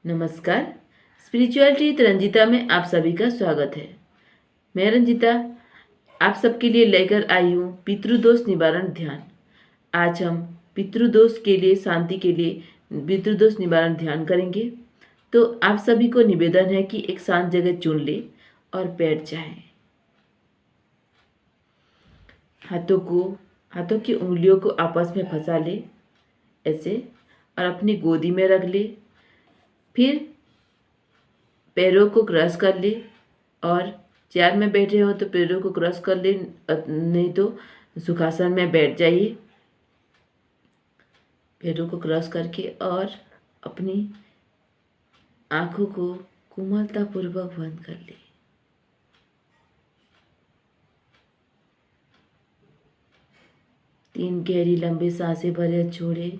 नमस्कार। स्पिरिचुअलिटी रंजिता में आप सभी का स्वागत है। मैं रंजिता आप सबके लिए लेकर आई हूँ पितृदोष निवारण ध्यान। आज हम पितृदोष के लिए शांति के लिए पितृदोष निवारण ध्यान करेंगे। तो आप सभी को निवेदन है कि एक शांत जगह चुन ले और बैठ जाएं। हाथों की उंगलियों को आपस में फंसा ले ऐसे और अपनी गोदी में रख ले। फिर पैरों को क्रॉस कर ले और चेयर में बैठे हो तो पैरों को क्रॉस कर ले, नहीं तो सुखासन में बैठ जाइए। पैरों को क्रॉस करके और अपनी आंखों को कोमलतापूर्वक बंद कर ले। तीन गहरी लंबी सांसें भरे छोड़े।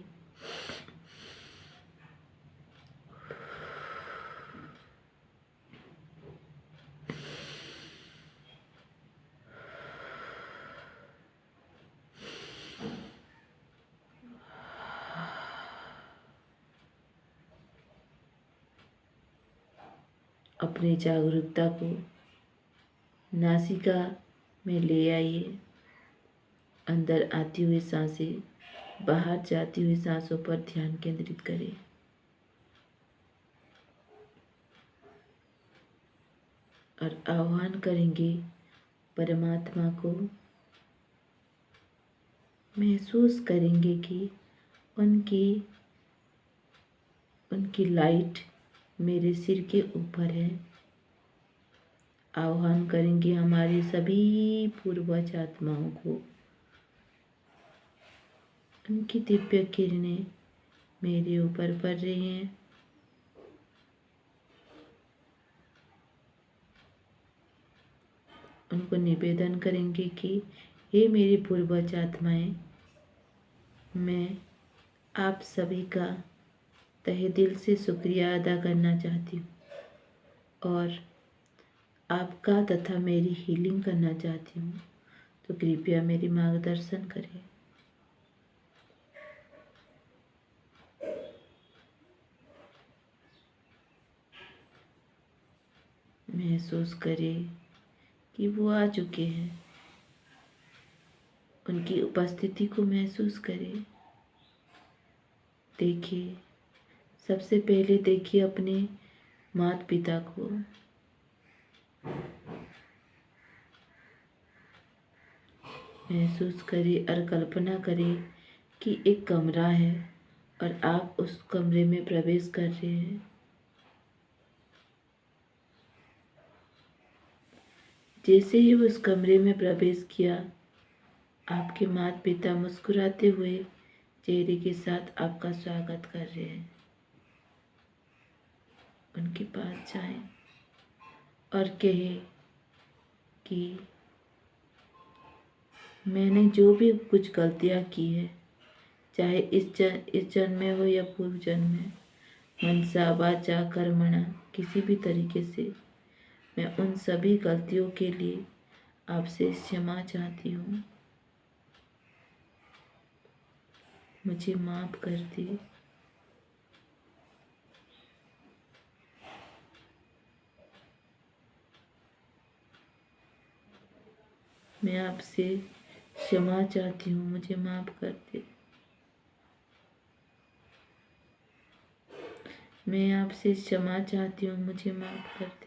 अपनी जागरूकता को नासिका में ले आइए। अंदर आती हुई सांसें, बाहर जाती हुई सांसों पर ध्यान केंद्रित करें। और आह्वान करेंगे परमात्मा को। महसूस करेंगे कि उनकी लाइट मेरे सिर के ऊपर है। आह्वान करेंगे हमारी सभी पूर्वज आत्माओं को। उनकी दिव्य किरणें मेरे ऊपर पड़ रही हैं। उनको निवेदन करेंगे कि हे मेरी पूर्वज आत्माएं, मैं आप सभी का तहे दिल से शुक्रिया अदा करना चाहती हूँ और आपका तथा मेरी हीलिंग करना चाहती हूँ। तो कृपया मेरी मार्गदर्शन करें। महसूस करें कि वो आ चुके हैं। उनकी उपस्थिति को महसूस करें। देखिए, सबसे पहले देखिए अपने माता पिता को। महसूस करें और कल्पना करें कि एक कमरा है और आप उस कमरे में प्रवेश कर रहे हैं। जैसे ही उस कमरे में प्रवेश किया, आपके माता पिता मुस्कुराते हुए चेहरे के साथ आपका स्वागत कर रहे हैं। उनके पास जाएं और कहें कि मैंने जो भी कुछ गलतियां की है, चाहे इस जन्म में हो या पूर्व जन्म में, मनसा वाचा कर्मणा किसी भी तरीके से, मैं उन सभी गलतियों के लिए आपसे क्षमा चाहती हूँ। मुझे माफ कर दे। मैं आपसे क्षमा चाहती हूँ, मुझे माफ कर दे। मैं आपसे क्षमा चाहती हूँ, मुझे माफ कर दे।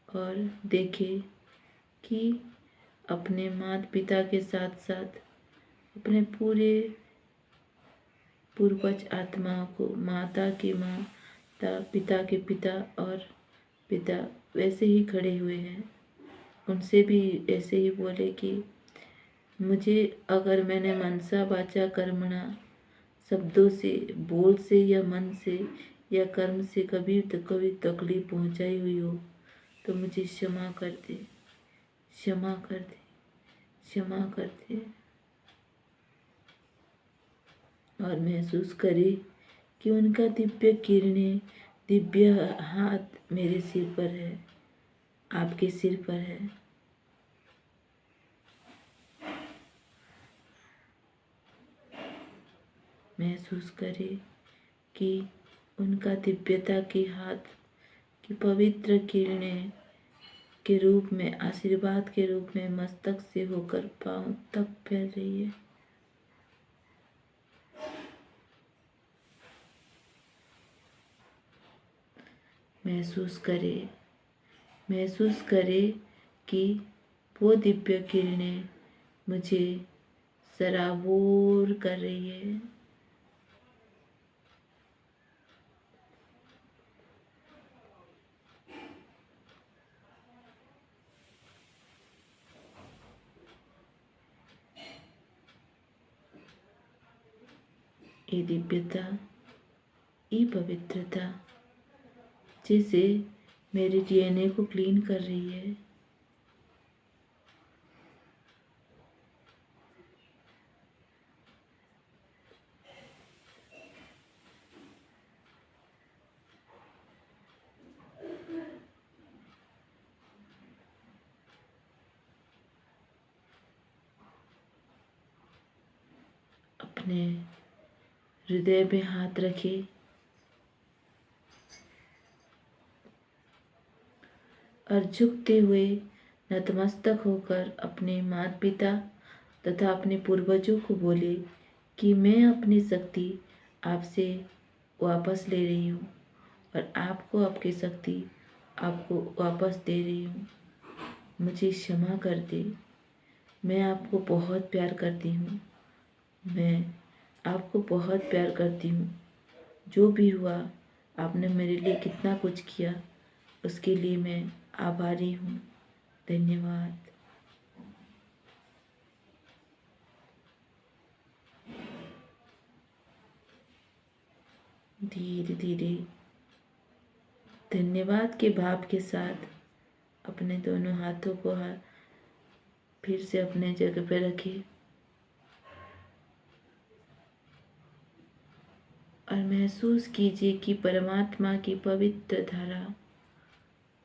और देखें कि अपने माता पिता के साथ साथ अपने पूरे पूर्वज आत्माओं को, माता की माता, पिता के पिता और पिता वैसे ही खड़े हुए हैं। उनसे भी ऐसे ही बोले कि मुझे अगर मैंने मनसा वाचा कर्मणा शब्दों से, बोल से या मन से या कर्म से कभी तकलीफ पहुंचाई हुई हो तो मुझे क्षमा कर दे, क्षमा कर दे, क्षमा कर दे। और महसूस करें कि उनका दिव्य किरणें, दिव्य हाथ मेरे सिर पर है, आपके सिर पर है। महसूस करें कि उनका दिव्यता के हाथ की पवित्र किरणें के रूप में, आशीर्वाद के रूप में मस्तक से होकर पांव तक फैल रही है। महसूस करे कि वो दिव्य किरणें मुझे सराबोर कर रही है। ये दिव्यता, ये पवित्रता जैसे मेरे डीएनए को क्लीन कर रही है। अपने हृदय में हाथ रखे और झुकते हुए नतमस्तक होकर अपने माता पिता तथा अपने पूर्वजों को बोले कि मैं अपनी शक्ति आपसे वापस ले रही हूँ और आपको आपकी शक्ति आपको वापस दे रही हूँ। मुझे क्षमा कर दे। मैं आपको बहुत प्यार करती हूँ। मैं आपको बहुत प्यार करती हूँ। जो भी हुआ, आपने मेरे लिए कितना कुछ किया, उसके लिए मैं आभारी हूँ। धन्यवाद। धीरे धीरे धन्यवाद के भाव के साथ अपने दोनों हाथों को फिर से अपने जगह पर रखिए और महसूस कीजिए कि परमात्मा की पवित्र धारा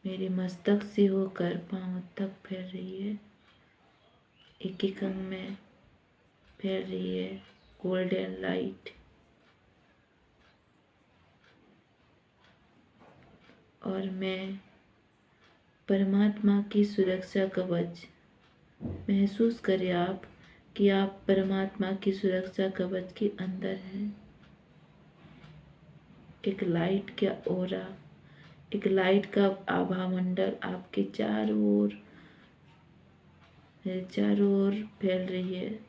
मेरे मस्तक से होकर पांव तक फैल रही है। एक एक अंग में फैल रही है गोल्डन लाइट। और मैं परमात्मा की सुरक्षा कवच महसूस करें आप कि आप परमात्मा की सुरक्षा कवच के अंदर हैं। एक लाइट का ओरा, एक लाइट का आभा मंडल आपके चारों ओर फैल रही है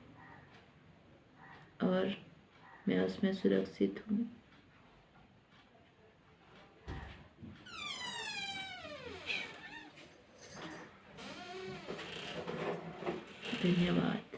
और मैं उसमें सुरक्षित हूँ। धन्यवाद।